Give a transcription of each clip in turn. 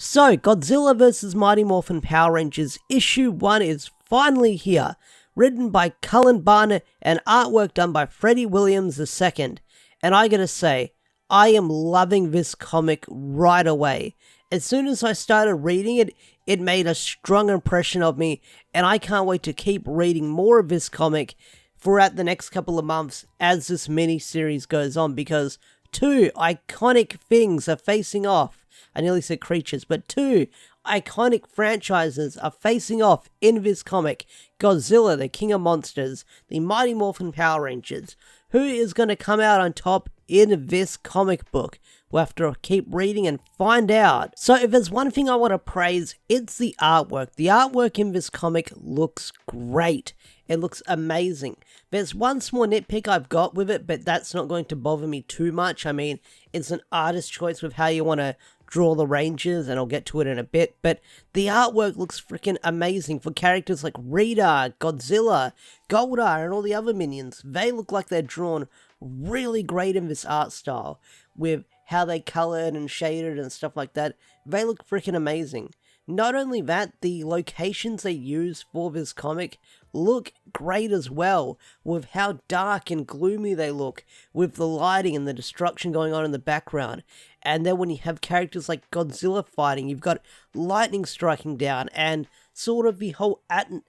So, Godzilla vs. Mighty Morphin Power Rangers Issue 1 is finally here, written by Cullen Barnett and artwork done by Freddie Williams II. And I gotta say, I am loving this comic right away. As soon as I started reading it, it made a strong impression of me, and I can't wait to keep reading more of this comic throughout the next couple of months as this mini-series goes on, because two iconic things are facing off. I nearly said creatures, but two iconic franchises are facing off in this comic. Godzilla, the King of Monsters, the Mighty Morphin Power Rangers. Who is going to come out on top in this comic book? We'll have to keep reading and find out. So if there's one thing I want to praise, it's the artwork. The artwork in this comic looks great. It looks amazing. There's one small nitpick I've got with it, but that's not going to bother me too much. I mean, it's an artist's choice with how you want to draw the Rangers, and I'll get to it in a bit, but the artwork looks freaking amazing for characters like Rita, Godzilla, Goldar, and all the other minions. They look like they're drawn really great in this art style, with how they colored and shaded and stuff like that. They look freaking amazing. Not only that, the locations they use for this comic look great as well, with how dark and gloomy they look, with the lighting and the destruction going on in the background. And then when you have characters like Godzilla fighting, you've got lightning striking down, and sort of the whole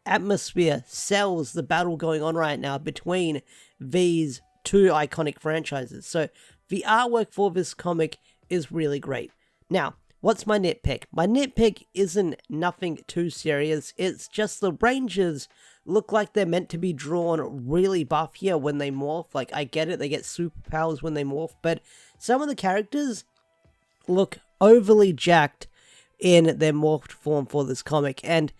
atmosphere sells the battle going on right now between these two iconic franchises. So the artwork for this comic is really great. Now, what's my nitpick? My nitpick isn't nothing too serious. It's just the Rangers look like they're meant to be drawn really buff here when they morph. Like, I get it, they get superpowers when they morph, but some of the characters look overly jacked in their morphed form for this comic, and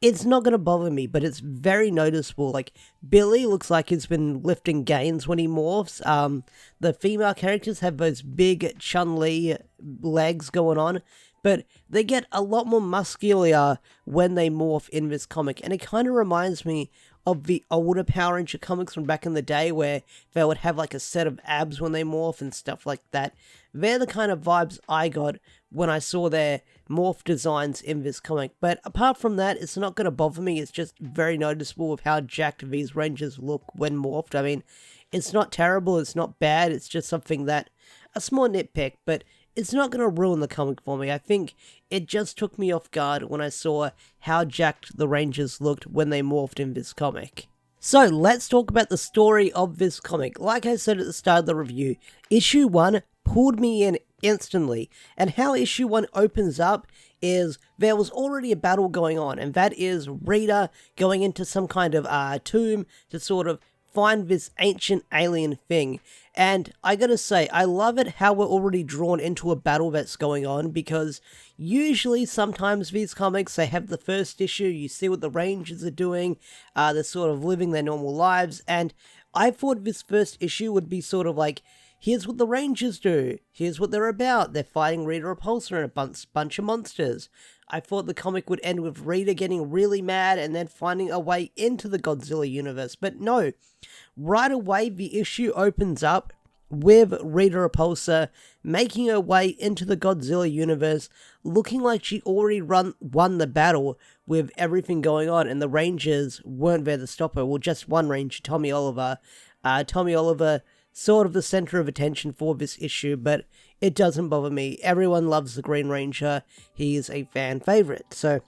it's not going to bother me, but it's very noticeable. Like, Billy looks like he's been lifting gains when he morphs. The female characters have those big Chun-Li legs going on, but they get a lot more muscular when they morph in this comic, and it kind of reminds me of the older Power Ranger comics from back in the day, where they would have like a set of abs when they morph and stuff like that. They're the kind of vibes I got when I saw their morph designs in this comic. But apart from that, it's not going to bother me. It's just very noticeable of how jacked these Rangers look when morphed. I mean, it's not terrible, it's not bad, it's just something that, a small nitpick, but it's not going to ruin the comic for me. I think it just took me off guard when I saw how jacked the Rangers looked when they morphed in this comic. So let's talk about the story of this comic. Like I said at the start of the review, issue 1 pulled me in instantly, and how issue 1 opens up is there was already a battle going on, and that is Rita going into some kind of tomb to sort of find this ancient alien thing. And I gotta say, I love it how we're already drawn into a battle that's going on, because usually sometimes these comics, they have the first issue, you see what the Rangers are doing, they're sort of living their normal lives, and I thought this first issue would be sort of like, here's what the Rangers do, here's what they're about, they're fighting Rita Repulsa and a bunch of monsters. I thought the comic would end with Rita getting really mad and then finding a way into the Godzilla universe, but no. Right away, the issue opens up with Rita Repulsa making her way into the Godzilla universe, looking like she already won the battle with everything going on, and the Rangers weren't there to stop her. Well, just one Ranger, Tommy Oliver. Tommy Oliver, sort of the center of attention for this issue, but it doesn't bother me. Everyone loves the Green Ranger. He is a fan favorite. So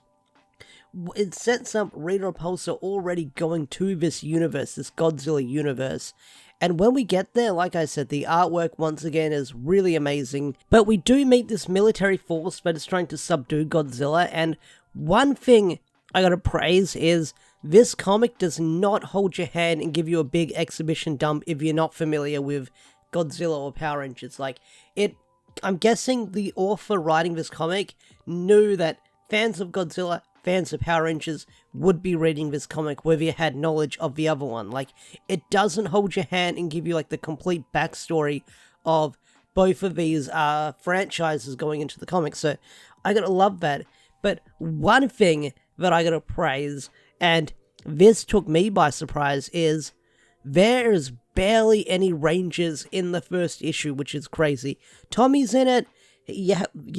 it sets up Rita Repulsa already going to this universe, this Godzilla universe. And when we get there, like I said, the artwork once again is really amazing. But we do meet this military force that is trying to subdue Godzilla, and one thing I gotta praise is this comic does not hold your hand and give you a big exhibition dump if you're not familiar with Godzilla or Power Rangers. Like, I'm guessing the author writing this comic knew that fans of Godzilla, fans of Power Rangers would be reading this comic whether you had knowledge of the other one. Like, it doesn't hold your hand and give you like the complete backstory of both of these franchises going into the comic. So I gotta love that. But one thing that I gotta praise, and this took me by surprise, is there is barely any Rangers in the first issue, which is crazy. Tommy's in it, you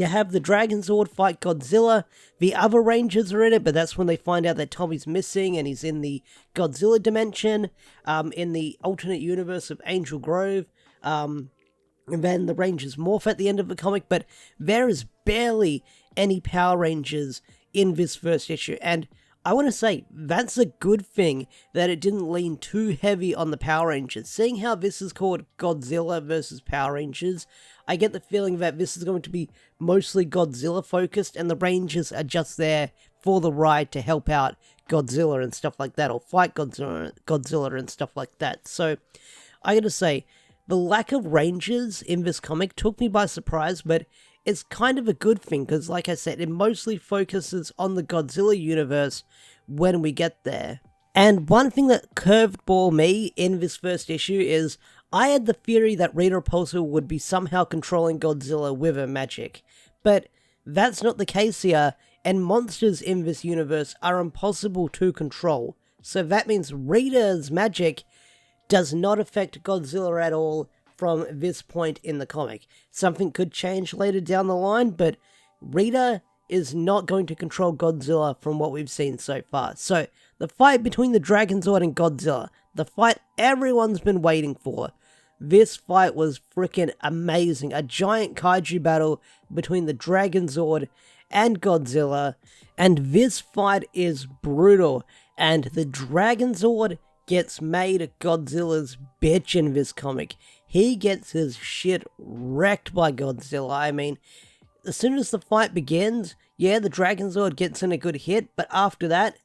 have the Dragon Zord fight Godzilla. The other Rangers are in it, but that's when they find out that Tommy's missing and he's in the Godzilla dimension, in the alternate universe of Angel Grove. And then the Rangers morph at the end of the comic, but there is barely any Power Rangers in this first issue, and I want to say, that's a good thing that it didn't lean too heavy on the Power Rangers. Seeing how this is called Godzilla versus Power Rangers, I get the feeling that this is going to be mostly Godzilla focused, and the Rangers are just there for the ride to help out Godzilla and stuff like that, or fight Godzilla and stuff like that. So, I gotta say, the lack of Rangers in this comic took me by surprise, but it's kind of a good thing, because like I said, it mostly focuses on the Godzilla universe when we get there. And one thing that curveball me in this first issue is, I had the theory that Rita Repulsa would be somehow controlling Godzilla with her magic, but that's not the case here, and monsters in this universe are impossible to control. So that means Rita's magic does not affect Godzilla at all from this point in the comic. Something could change later down the line, but Rita is not going to control Godzilla from what we've seen so far. So, the fight between the Dragon Zord and Godzilla, the fight everyone's been waiting for. This fight was freaking amazing. A giant kaiju battle between the Dragon Zord and Godzilla, and this fight is brutal, and the Dragon Zord gets made Godzilla's bitch in this comic. He gets his shit wrecked by Godzilla. I mean, as soon as the fight begins, yeah, the Dragon Zord gets in a good hit, but after that,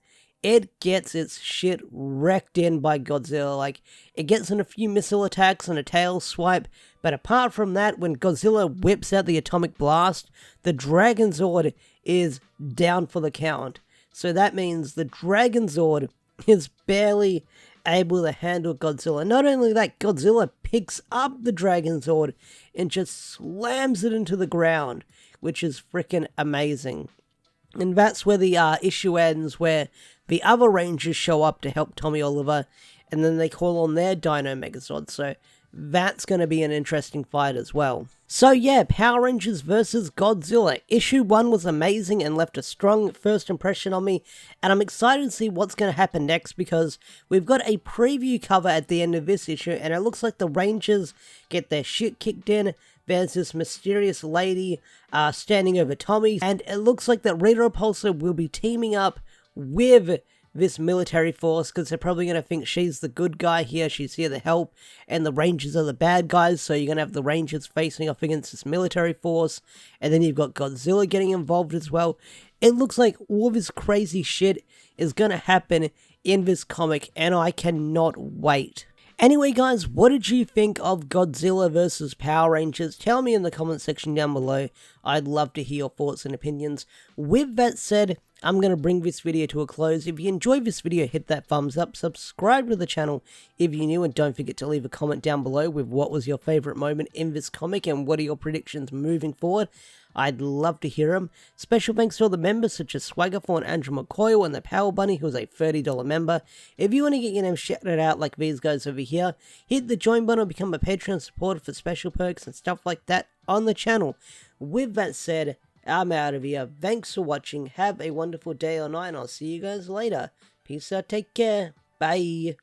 it gets its shit wrecked in by Godzilla. Like, it gets in a few missile attacks and a tail swipe, but apart from that, when Godzilla whips out the atomic blast, the Dragon Zord is down for the count. So that means the Dragon Zord is barely able to handle Godzilla. Not only that, Godzilla picks up the Dragon Zord and just slams it into the ground, which is freaking amazing. And that's where the issue ends, where the other Rangers show up to help Tommy Oliver, and then they call on their Dino Megazord, so that's going to be an interesting fight as well. So yeah, Power Rangers vs. Godzilla. Issue 1 was amazing and left a strong first impression on me, and I'm excited to see what's going to happen next, because we've got a preview cover at the end of this issue, and it looks like the Rangers get their shit kicked in. There's this mysterious lady standing over Tommy, and it looks like that Rita Repulsa will be teaming up with this military force, because they're probably going to think she's the good guy here, she's here to help, and the Rangers are the bad guys, so you're going to have the Rangers facing off against this military force, and then you've got Godzilla getting involved as well. It looks like all this crazy shit is going to happen in this comic, and I cannot wait. Anyway guys, what did you think of Godzilla vs. Power Rangers? Tell me in the comment section down below. I'd love to hear your thoughts and opinions. With that said, I'm going to bring this video to a close. If you enjoyed this video, hit that thumbs up, subscribe to the channel if you're new, and don't forget to leave a comment down below with what was your favourite moment in this comic and what are your predictions moving forward. I'd love to hear them. Special thanks to all the members such as Swaggerthorn, Andrew McCoyle, and the Power Bunny, who's a $30 member. If you want to get your name shouted out like these guys over here, hit the join button or become a Patreon supporter for special perks and stuff like that on the channel. With that said, I'm out of here. Thanks for watching. Have a wonderful day or night, and I'll see you guys later. Peace out. Take care. Bye.